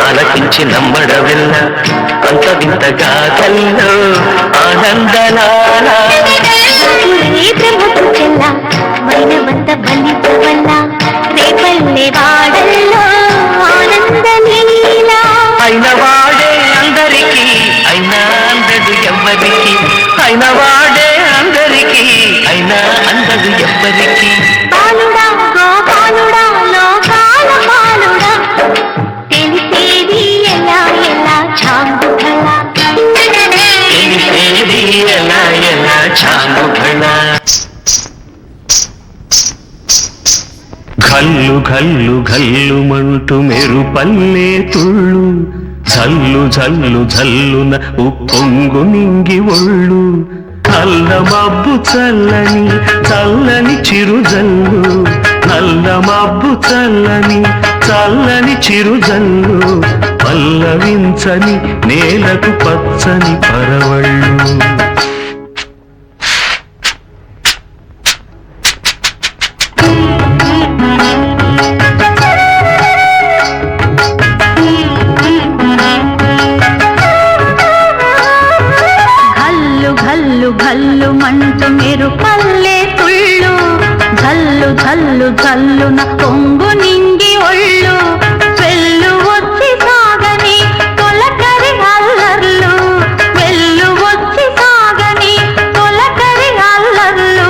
ఆలకించి నమ్మడమెల్ల అంత వింతగా కల్లో ఆనందలాల మైనవంత బలిత వల్ల రేపల్లె వాడల్లో ఆనందలీల అయిన వాడే అందరికీ అయినా అందదు ఎవ్వరికి అయిన వాడే అందరికీ అయినా అందదు ఎవ్వరికి బాలుడా గోపాలుడా లోకాల పాలుడా తెలిసేది ఎలా ఎలా చాంగుఫల తెలిసేది ఎలా ఎలా చాంగుఫల ఘల్లు ఘల్లు ఘల్లుమంటూ మెరుపల్లే తుళ్ళు జల్లు జల్లు జల్లున ఉప్పొంగు నింగి ఒళ్ళు నల్ల మబ్బు చల్లని చల్లని చిరుజల్లు నల్ల మబ్బు చల్లని చల్లని చిరుజల్లు పల్లవించని నేలకు పచ్చని పరవళ్ళు మంటూ మీరు పల్లె తుళ్ళు జల్లు జల్లు జల్లున పొంగు నింగి ఒళ్ళు వెళ్ళు వచ్చి సాగని తొలకరి అల్లర్లు వెళ్ళు వచ్చి సాగని తొలకరి అల్లర్లు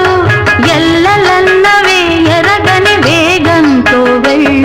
ఎల్లలన్నవే ఎరగని వేగంతో వెళ్ళు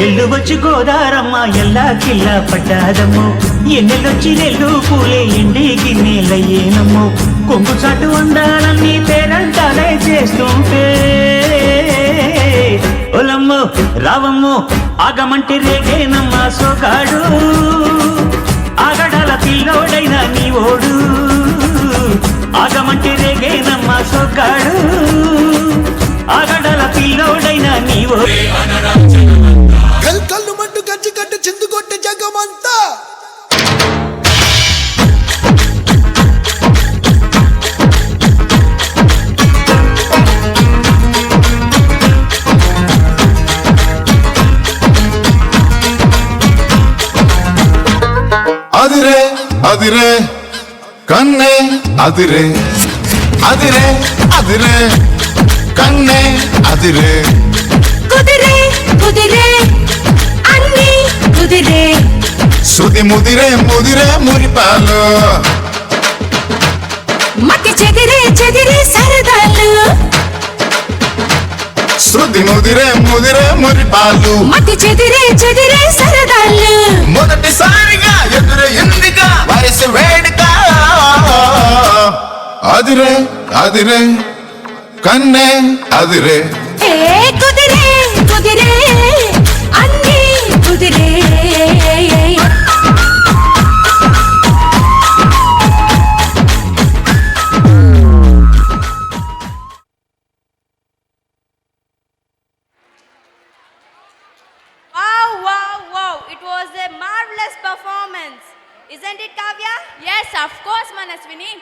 ఎల్లు వచ్చి గోదారమ్మ ఎల్లా కిల్లా పడ్డాదమ్మో ఎన్నెలొచ్చి నెల్లు పూలే ఎండి గిన్నెలయ్యేనమ్మో కొంగు చాటు ఉండాలన్నీ పేరంటాలే చేస్తుంటే ఒలమ్మో రావమ్మో ఆగమంటే రేగేనమ్మ సోగాడు ఆగడాల పిల్లోడైన నీ ఓడు ఆగమంటే రేగేనమ్మ సోగాడు ఆగడాల పిల్లోడైన నీ ఓడు కళ్ళు మంటూ గజ్జి కట్టు చిందు కొట్టే జగమంతా అదిరే అదిరే కన్నే అదిరే అదిరే అదిరే కన్నే అదిరే కుదిరే కుదిరే అన్ని కుదిరే సుది ముదిరే ముదిరే మురిపాలు మతి చెదిరే చెదిరే సరదాలు శృతి ముదిరే ముదిరే మురిపాలు మతి చెదిరే చెదిరే సరదాలు మొదటిసారిగా ఎదురు ఎందుగా వయసు వేడుక అదిరే అదిరే కన్నే అదిరే కుదిరే కుదిరే అన్ని కుదిరే performance. Isn't it, Kavya? Yes, of course, Manaswini.